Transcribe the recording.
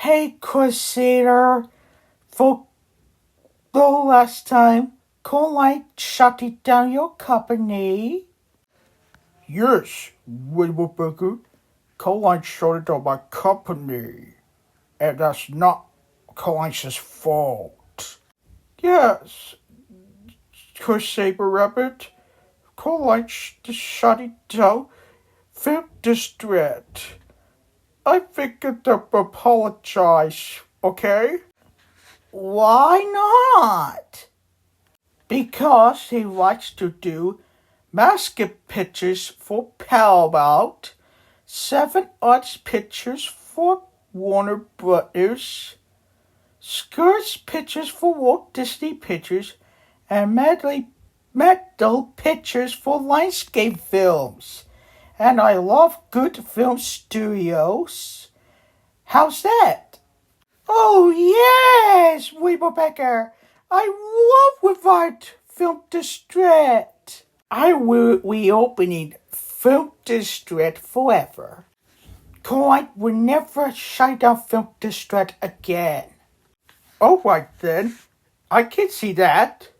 Hey, Crusader, for the last time, can I shut it down your company? Yes, Woodpecker, Caroline shut down my company, and that's not Caroline's fault. Yes, Crusader Rabbit, Caroline shut it down. FilmDistrict. I figured to apologize, okay? Why not? Because he likes to do mascot pictures for Paramount, 7 Arts pictures for Warner Brothers, Skirts pictures for Walt Disney Pictures, and metal pictures for Lionsgate Films. And I love good film studios. How's that? Oh yes, Woodpecker. I love Revived FilmDistrict. I will reopening FilmDistrict forever. Caroline will never shut down FilmDistrict again. Alright then, I can see that.